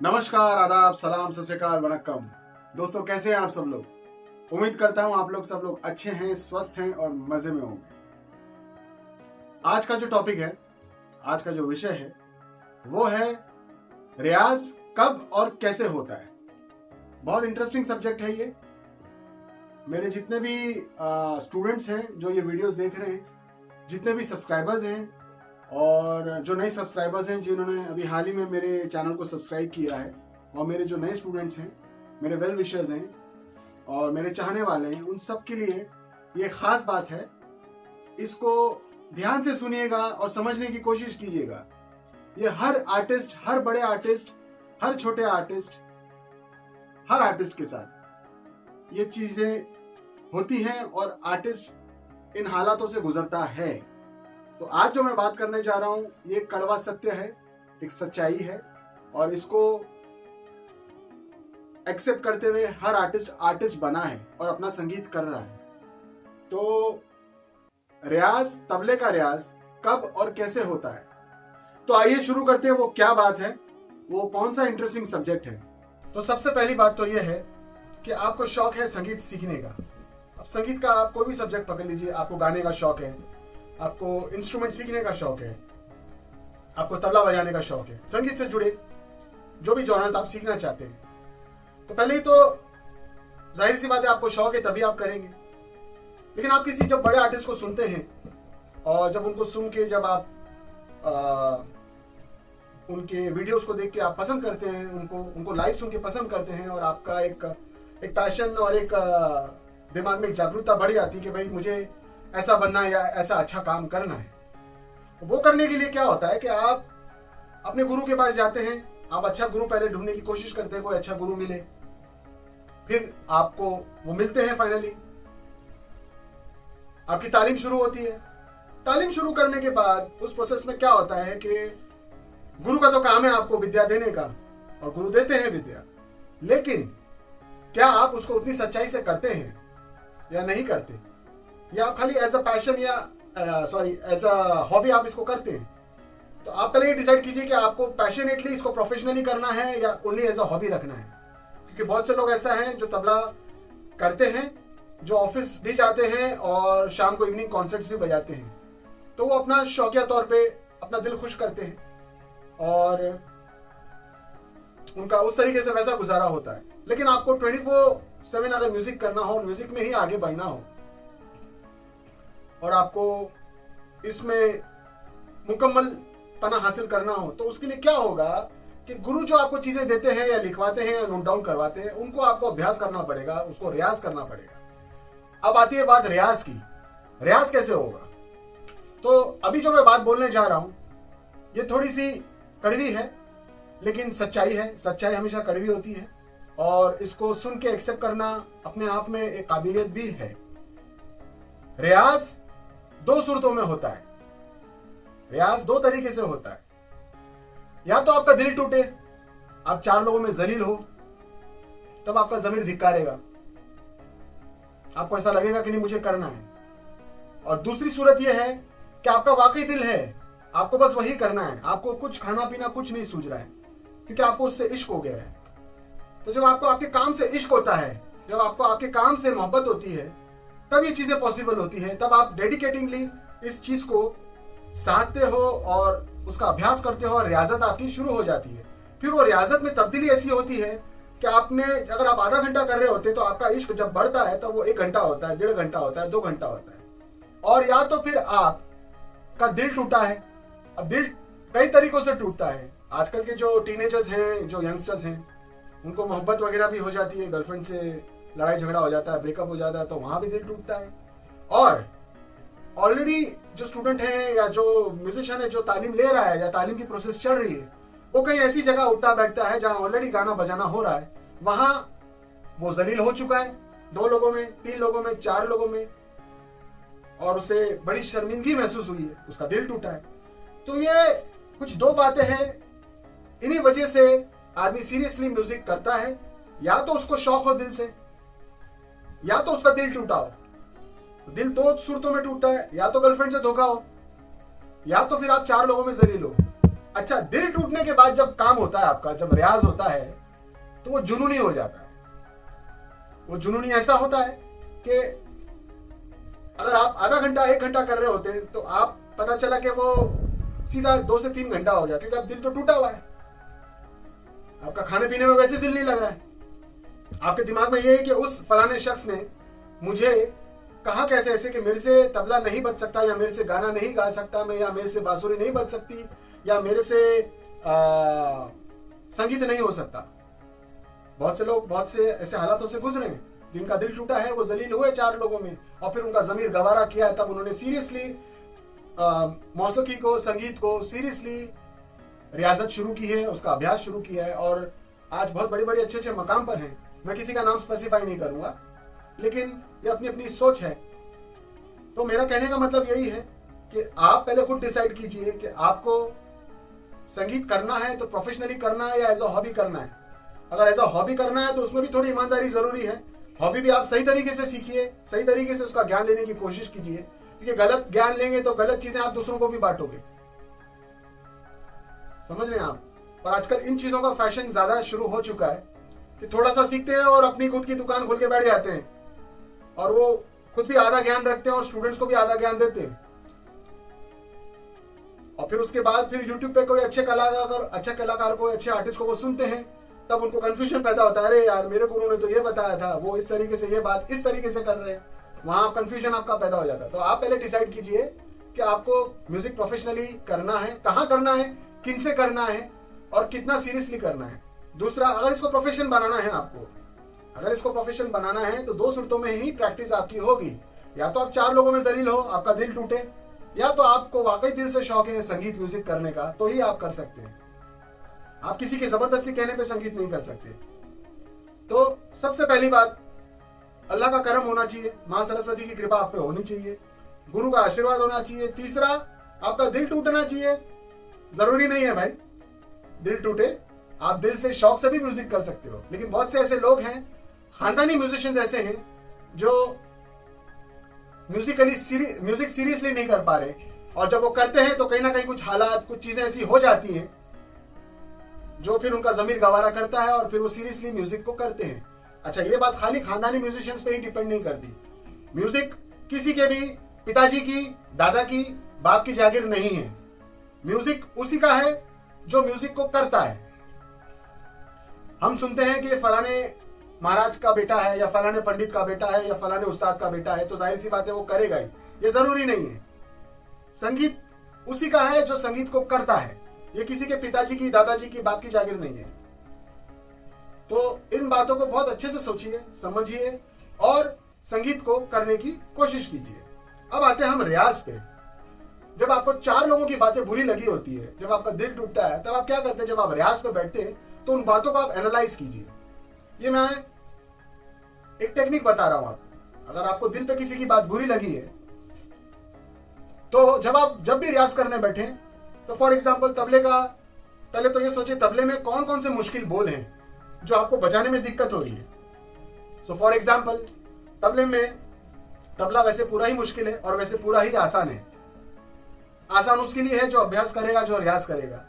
नमस्कार, आदाब, सलाम, सत श्री अकाल, वनक्कम। दोस्तों, कैसे हैं आप सब लोग? उम्मीद करता हूं आप लोग सब लोग अच्छे हैं, स्वस्थ हैं और मजे में होंगे। आज का जो टॉपिक है, आज का जो विषय है, वो है रियाज कब और कैसे होता है। बहुत इंटरेस्टिंग सब्जेक्ट है ये। मेरे जितने भी स्टूडेंट्स हैं जो ये वीडियोस देख रहे हैं, जितने भी सब्सक्राइबर्स हैं और जो नए सब्सक्राइबर्स हैं जिन्होंने अभी हाल ही में मेरे चैनल को सब्सक्राइब किया है, और मेरे जो नए स्टूडेंट्स हैं, मेरे वेल विशर्स हैं और मेरे चाहने वाले हैं, उन सब के लिए ये खास बात है। इसको ध्यान से सुनिएगा और समझने की कोशिश कीजिएगा। ये हर आर्टिस्ट, हर बड़े आर्टिस्ट, हर छोटे आर्टिस्ट, हर आर्टिस्ट के साथ ये चीजें होती हैं और आर्टिस्ट इन हालातों से गुजरता है। तो आज जो मैं बात करने जा रहा हूं, ये कड़वा सत्य है, एक सच्चाई है, और इसको एक्सेप्ट करते हुए हर आर्टिस्ट बना है और अपना संगीत कर रहा है। तो रियाज, तबले का रियाज कब और कैसे होता है, तो आइए शुरू करते हैं। वो क्या बात है, वो कौन सा इंटरेस्टिंग सब्जेक्ट है। तो सबसे पहली बात तो ये है कि आपको शौक है संगीत सीखने का। अब संगीत का आप कोई भी सब्जेक्ट पकड़ लीजिए, आपको गाने का शौक है, आपको इंस्ट्रूमेंट सीखने का शौक है, आपको तबला बजाने का शौक है, संगीत से जुड़े जो भी जॉनर्स आप सीखना चाहते हैं, तो पहले ही तो जाहिर सी बात है आपको शौक है, तभी आप करेंगे। लेकिन आप किसी जब बड़े आर्टिस्ट को सुनते हैं और जब उनको सुन के, जब आप उनके वीडियोस को देख के आप पसंद करते हैं, उनको लाइव सुन के पसंद करते हैं, और आपका एक पैशन और एक दिमाग में एक जागरूकता बढ़ जाती है कि भाई मुझे ऐसा बनना है या ऐसा अच्छा काम करना है। वो करने के लिए क्या होता है कि आप अपने गुरु के पास जाते हैं, आप अच्छा गुरु पहले ढूंढने की कोशिश करते हैं, कोई अच्छा गुरु मिले, फिर आपको वो मिलते हैं। फाइनली आपकी तालीम शुरू होती है। तालीम शुरू करने के बाद उस प्रोसेस में क्या होता है कि गुरु का तो काम है आपको विद्या देने का, और गुरु देते हैं विद्या, लेकिन क्या आप उसको उतनी सच्चाई से करते हैं या नहीं करते, या आप खाली एज अ पैशन या एज अ हॉबी आप इसको करते हैं। तो आप पहले ये डिसाइड कीजिए कि आपको पैशनेटली इसको प्रोफेशनली करना है या ओनली एज अ हॉबी रखना है। क्योंकि बहुत से लोग ऐसा हैं जो तबला करते हैं, जो ऑफिस भी जाते हैं और शाम को इवनिंग कॉन्सर्ट्स भी बजाते हैं, तो वो अपना शौकिया तौर पे अपना दिल खुश करते हैं और उनका उस तरीके से वैसा गुजारा होता है। लेकिन आपको 24/7 अगर म्यूजिक करना हो, म्यूजिक में ही आगे बढ़ना हो, और आपको इसमें मुकम्मल पना हासिल करना हो, तो उसके लिए क्या होगा कि गुरु जो आपको चीजें देते हैं या लिखवाते हैं या नोट डाउन करवाते हैं, उनको आपको अभ्यास करना पड़ेगा, उसको रियाज करना पड़ेगा। अब आती है बात रियाज की। रियाज कैसे होगा? तो अभी जो मैं बात बोलने जा रहा हूं, ये थोड़ी सी कड़वी है, लेकिन सच्चाई है। सच्चाई हमेशा कड़वी होती है, और इसको सुन के एक्सेप्ट करना अपने आप में एक काबिलियत भी है। रियाज 2 सूरतों में होता है। रियाज 2 तरीके से होता है। या तो आपका दिल टूटे, आप 4 लोगों में जलील हो, तब आपका जमीर धिक्कारेगा, आपको ऐसा लगेगा कि नहीं मुझे करना है। और दूसरी सूरत यह है कि आपका वाकई दिल है, आपको बस वही करना है, आपको कुछ खाना पीना कुछ नहीं सूझ रहा है, क्योंकि आपको उससे इश्क हो गया है। तो जब आपको आपके काम से इश्क होता है, जब आपको आपके काम से मोहब्बत होती है, तब ये चीजें पॉसिबल होती है। तब आप डेडिकेटिंगली इस चीज को साधते हो और उसका अभ्यास करते हो, और रियाजत आपकी शुरू हो जाती है। फिर वो रियाजत में तब्दीली ऐसी होती है कि आपने, अगर आप आधा घंटा कर रहे होते, तो आपका इश्क जब बढ़ता है तब वो 1 घंटा होता है, 1.5 घंटा होता है, 2 घंटा होता है। और या तो फिर आपका दिल टूटा है। अब दिल कई तरीकों से टूटता है। आजकल के जो टीनेजर्स हैं, जो यंगस्टर्स हैं, उनको मोहब्बत वगैरह भी हो जाती है, गर्लफ्रेंड से लड़ाई झगड़ा हो जाता है, ब्रेकअप हो जाता है, तो वहां भी दिल टूटता है। और ऑलरेडी जो स्टूडेंट है या जो म्यूजिशियन है, जो तालीम ले रहा है या तालीम की प्रोसेस चल रही है, वो कहीं ऐसी जगह उठता बैठता है जहां ऑलरेडी गाना बजाना हो रहा है, वहां वो जलील हो चुका है 2 लोगों में, 3 लोगों में, 4 लोगों में, और उसे बड़ी शर्मिंदगी महसूस हुई है, उसका दिल टूटा है। तो ये कुछ 2 बातें हैं। इन्हीं वजह से आदमी सीरियसली म्यूजिक करता है। या तो उसको शौक हो दिल से, या तो उसका दिल टूटा हो। दिल 2 सूरतों में टूटता है, या तो गर्लफ्रेंड से धोखा हो, या तो फिर आप 4 लोगों में जलील हो। अच्छा, दिल टूटने के बाद जब काम होता है आपका, जब रियाज होता है, तो वो जुनूनी हो जाता है। वो जुनूनी ऐसा होता है कि अगर आप आधा घंटा 1 घंटा कर रहे होते हैं तो आप पता चला कि वो सीधा 2 से 3 घंटा हो गया, क्योंकि अब दिल तो टूटा हुआ है। आपका खाने पीने में वैसे दिल नहीं लग रहा है। आपके दिमाग में ये है कि उस फलाने शख्स ने मुझे कहा कैसे ऐसे कि मेरे से तबला नहीं बज सकता, या मेरे से गाना नहीं गा सकता मैं, या मेरे से बांसुरी नहीं बज सकती, या मेरे से संगीत नहीं हो सकता। बहुत से लोग बहुत से ऐसे हालातों से गुजरे हैं जिनका दिल टूटा है, वो जलील हुए 4 लोगों में, और फिर उनका जमीर गवारा किया है, तब उन्होंने सीरियसली मौसीकी को, संगीत को सीरियसली रियाजत शुरू की है, उसका अभ्यास शुरू किया है, और आज बहुत बड़े बड़े अच्छे अच्छे मकाम पर हैं। मैं किसी का नाम स्पेसिफाई नहीं करूंगा, लेकिन ये अपनी अपनी सोच है। तो मेरा कहने का मतलब यही है कि आप पहले खुद डिसाइड कीजिए कि आपको संगीत करना है तो प्रोफेशनली करना है या एज अ हॉबी करना है। अगर एज अ हॉबी करना है तो उसमें भी थोड़ी ईमानदारी जरूरी है। हॉबी भी आप सही तरीके से सीखिए, सही तरीके से उसका ज्ञान लेने की कोशिश कीजिए, क्योंकि गलत ज्ञान लेंगे तो गलत चीजें आप दूसरों को भी बांटोगे। समझ रहे हैं आप? और आजकल इन चीजों का फैशन ज्यादा शुरू हो चुका है कि थोड़ा सा सीखते हैं और अपनी खुद की दुकान खोल के बैठ जाते हैं, और वो खुद भी आधा ज्ञान रखते हैं और स्टूडेंट्स को भी आधा ज्ञान देते हैं। और फिर उसके बाद फिर यूट्यूब पे कोई अच्छे कलाकार को, अच्छे आर्टिस्ट को वो सुनते हैं, तब उनको कंफ्यूजन पैदा होता है, अरे यार मेरे गुरु ने तो ये बताया था, वो इस तरीके से ये बात इस तरीके से कर रहे हैं। वहां कंफ्यूजन आपका पैदा हो जाता है। तो आप पहले डिसाइड कीजिए कि आपको म्यूजिक प्रोफेशनली करना है, कहाँ करना है, किन से करना है, और कितना सीरियसली करना है। दूसरा, अगर इसको प्रोफेशन बनाना है आपको, अगर इसको प्रोफेशन बनाना है तो 2 सूरतों में ही प्रैक्टिस आपकी होगी। या तो आप 4 लोगों में जलील हो, आपका दिल टूटे, या तो आपको वाकई दिल से शौक है संगीत म्यूजिक करने का, तो ही आप कर सकते हैं। आप किसी के जबरदस्ती कहने पे संगीत नहीं कर सकते। तो सबसे पहली बात, अल्लाह का करम होना चाहिए, मां सरस्वती की कृपा आप पे होनी चाहिए, गुरु का आशीर्वाद होना चाहिए। तीसरा, आपका दिल टूटना चाहिए। जरूरी नहीं है भाई दिल टूटे, आप दिल से शौक से भी म्यूजिक कर सकते हो। लेकिन बहुत से ऐसे लोग हैं, खानदानी म्यूजिशियंस ऐसे हैं, जो म्यूजिक सीरियसली नहीं कर पा रहे, और जब वो करते हैं तो कहीं ना कहीं कुछ हालात, कुछ चीजें ऐसी हो जाती हैं जो फिर उनका जमीर गवारा करता है, और फिर वो सीरियसली म्यूजिक को करते हैं। अच्छा, ये बात खाली खानदानी म्यूजिशियंस पे ही डिपेंड नहीं करती। म्यूजिक किसी के भी पिताजी की, दादा की, बाप की जागीर नहीं है। म्यूजिक उसी का है जो म्यूजिक को करता है। हम सुनते हैं कि फलाने महाराज का बेटा है, या फलाने पंडित का बेटा है, या फलाने उस्ताद का बेटा है, तो जाहिर सी बात है वो करेगा ही। ये जरूरी नहीं है। संगीत उसी का है जो संगीत को करता है। ये किसी के पिताजी की, दादाजी की, बाप की जागीर नहीं है। तो इन बातों को बहुत अच्छे से सोचिए, समझिए, और संगीत को करने की कोशिश कीजिए। अब आते हैं हम रियाज पे। जब आपको 4 लोगों की बातें बुरी लगी होती है, जब आपका दिल टूटता है, तब आप क्या करते हैं? जब आप रियाज पे बैठते हैं तो उन बातों को आप एनालाइज कीजिए। ये मैं एक टेक्निक बता रहा हूं आपको। अगर आपको दिल पे किसी की बात बुरी लगी है, तो जब भी रियाज करने बैठे, तो फॉर एग्जाम्पल तबले का, पहले तो ये सोचिए तबले में कौन कौन से मुश्किल बोल हैं जो आपको बजाने में दिक्कत हो रही है। सो फॉर एग्जाम्पल तबले में, तबला वैसे पूरा ही मुश्किल है और वैसे पूरा ही आसान है। आसान उसके लिए है जो अभ्यास करेगा, जो रियाज करेगा,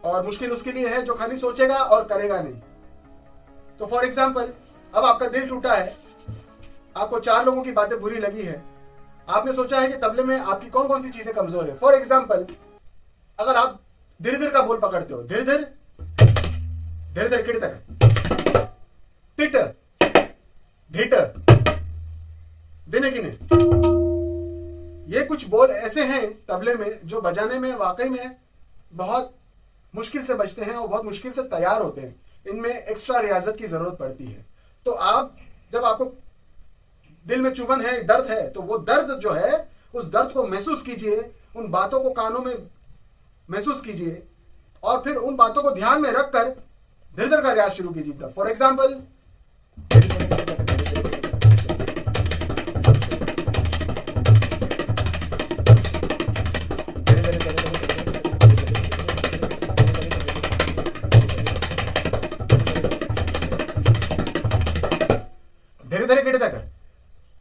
और मुश्किल उसके लिए है जो खाली सोचेगा और करेगा नहीं। तो फॉर एग्जाम्पल, अब आपका दिल टूटा है, आपको 4 लोगों की बातें बुरी लगी है, आपने सोचा है कि तबले में आपकी कौन कौन सी चीजें कमजोर है। फॉर एग्जाम्पल, अगर आप धीरे धीरे का बोल पकड़ते हो, धीरे धीरे किड़ तक, टिट ढिट देने की नहीं, ये कुछ बोल ऐसे हैं तबले में जो बजाने में वाकई में बहुत मुश्किल से बजते हैं और बहुत मुश्किल से तैयार होते हैं। इनमें एक्स्ट्रा रियाजत की जरूरत पड़ती है। तो आप, जब आपको दिल में चुभन है, दर्द है, तो वो दर्द जो है, उस दर्द को महसूस कीजिए, उन बातों को कानों में महसूस कीजिए, और फिर उन बातों को ध्यान में रखकर धीरे धीरे का रियाज शुरू कीजिए। फॉर एग्जाम्पल,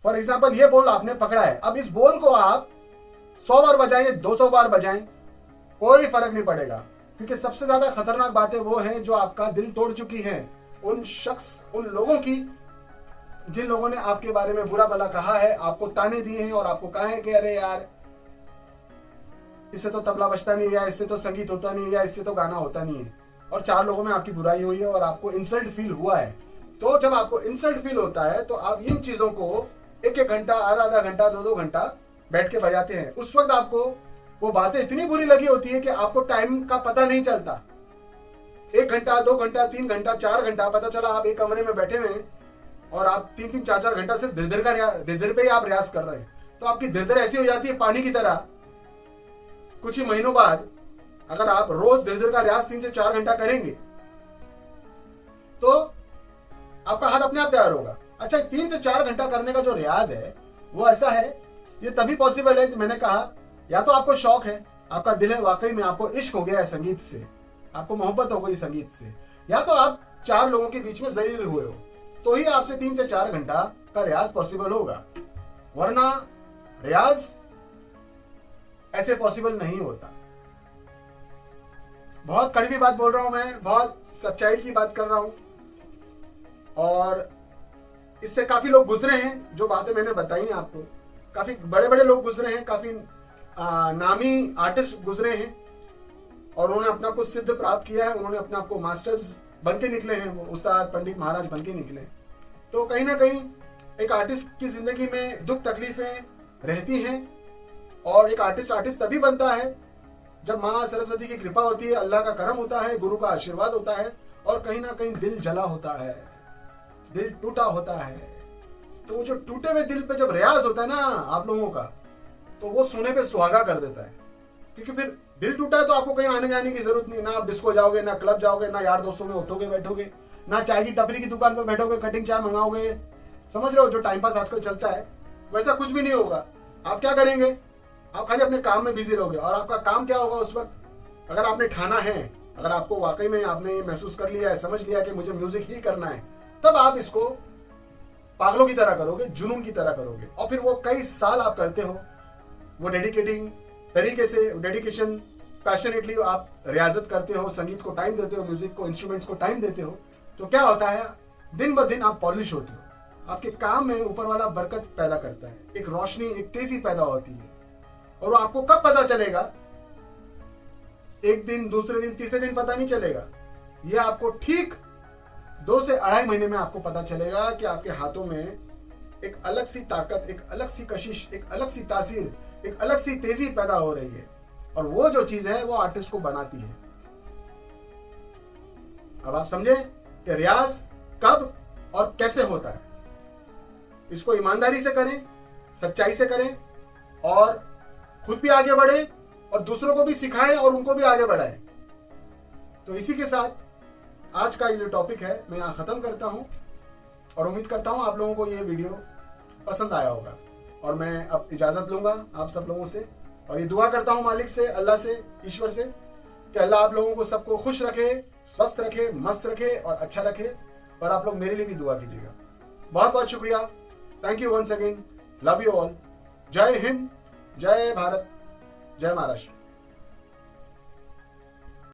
फॉर एग्जाम्पल ये बोल आपने पकड़ा है, अब इस बोल को आप 100 बार बजाएं, 200 बार बजाएं, कोई फर्क नहीं पड़ेगा, क्योंकि सबसे ज्यादा खतरनाक बातें वो हैं जो आपका दिल तोड़ चुकी हैं। उन लोगों की जिन लोगों ने आपके बारे में बुरा भला कहा है, आपको ताने दिए हैं और आपको कहा है कि अरे यार इससे तो तबला बजता नहीं है, इससे तो संगीत होता नहीं है, इससे तो गाना होता नहीं है, और 4 लोगों में आपकी बुराई हुई है और आपको इंसल्ट फील हुआ है। तो जब आपको इंसल्ट फील होता है तो आप इन चीजों को 1-1 घंटा, आधा घंटा, 2-2 घंटा बैठ के बजाते हैं। उस वक्त आपको वो बातें इतनी बुरी लगी होती है कि आपको टाइम का पता नहीं चलता। 1 घंटा, 2 घंटा, 3 घंटा, 4 घंटा, पता चला आप एक कमरे में बैठे हुए और आप 3-3, 4-4 घंटा सिर्फ धीर पे ही आप रियाज कर रहे हैं। तो आपकी धीर ऐसी हो जाती है पानी की तरह। कुछ ही महीनों बाद अगर आप रोज धीर का रियाज 3 से 4 घंटा करेंगे तो आपका हाथ अपने आप तैयार होगा। अच्छा, 3 से 4 घंटा करने का जो रियाज है वो ऐसा है, ये तभी पॉसिबल है, मैंने कहा, या तो आपको शौक है, आपका दिल है, वाकई में आपको इश्क हो गया है संगीत से, आपको मोहब्बत हो गई संगीत से, या तो आप 4 लोगों के बीच में जलील हुए हो, तो ही आपसे 3 से 4 घंटा का रियाज पॉसिबल होगा, वरना रियाज ऐसे पॉसिबल नहीं होता। बहुत कड़वी बात बोल रहा हूं मैं, बहुत सच्चाई की बात कर रहा हूं, और इससे काफी लोग गुजरे हैं। जो बातें मैंने बताई हैं आपको, काफी बड़े बड़े लोग गुजरे हैं, काफी नामी आर्टिस्ट गुजरे हैं, और उन्होंने अपना कुछ सिद्ध प्राप्त किया है, उन्होंने अपने आप को मास्टर्स बन के निकले हैं, वो उस्ताद पंडित महाराज बन के निकले। तो कहीं ना कहीं एक आर्टिस्ट की जिंदगी में दुख तकलीफें रहती हैं, और एक आर्टिस्ट तभी बनता है जब माँ सरस्वती की कृपा होती है, अल्लाह का करम होता है, गुरु का आशीर्वाद होता है, और कहीं ना कहीं दिल जला होता है, दिल टूटा होता है। तो जो टूटे हुए दिल पे जब रियाज होता है ना आप लोगों का, तो वो सोने पे सुहागा कर देता है। क्योंकि फिर दिल टूटा है तो आपको कहीं आने जाने की जरूरत नहीं, ना आप डिस्को जाओगे, ना क्लब जाओगे, ना यार दोस्तों में उठोगे बैठोगे, ना चाय की टपरी की दुकान पर बैठोगे, कटिंग चाय मंगाओगे, समझ रहे हो, जो टाइम पास आजकल चलता है, वैसा कुछ भी नहीं होगा। आप क्या करेंगे, आप खाली अपने काम में बिजी रहोगे। और आपका काम क्या होगा उस वक्त, अगर आपने ठाना है, अगर आपको वाकई में आपने ये महसूस कर लिया है, समझ लिया कि मुझे म्यूजिक ही करना है, तब आप इसको पागलों की तरह करोगे, जुनून की तरह करोगे, और फिर वो कई साल आप करते हो, वो डेडिकेटिंग तरीके से, डेडिकेशन, पैशनेटली आप रियाजत करते हो, संगीत को टाइम देते हो, म्यूजिक को, इंस्ट्रूमेंट्स को टाइम देते हो, तो क्या होता है, दिन ब दिन आप पॉलिश होते हो, आपके काम में ऊपर वाला बरकत पैदा करता है, एक रोशनी, एक तेजी पैदा होती है। और वो आपको कब पता चलेगा, एक दिन, दूसरे दिन, तीसरे दिन पता नहीं चलेगा, ये आपको ठीक 2 से 2.5 महीने में आपको पता चलेगा कि आपके हाथों में एक अलग सी ताकत, एक अलग सी कशिश, एक अलग सी तासीर, एक अलग सी तेजी पैदा हो रही है, और वो जो चीज है वो आर्टिस्ट को बनाती है। अब आप समझे कि रियाज कब और कैसे होता है। इसको ईमानदारी से करें, सच्चाई से करें, और खुद भी आगे बढ़े और दूसरों को भी सिखाएं और उनको भी आगे बढ़ाएं। तो इसी के साथ आज का ये जो टॉपिक है मैं यहाँ खत्म करता हूँ, और उम्मीद करता हूँ आप लोगों को ये वीडियो पसंद आया होगा, और मैं अब इजाजत लूंगा आप सब लोगों से, और ये दुआ करता हूँ मालिक से, अल्लाह से, ईश्वर से, कि अल्लाह आप लोगों को सबको खुश रखे, स्वस्थ रखे, मस्त रखे और अच्छा रखे, और आप लोग मेरे लिए भी दुआ कीजिएगा। बहुत बहुत शुक्रिया, thank you once again, love you all, जय हिंद, जय भारत, जय महाराष्ट्र।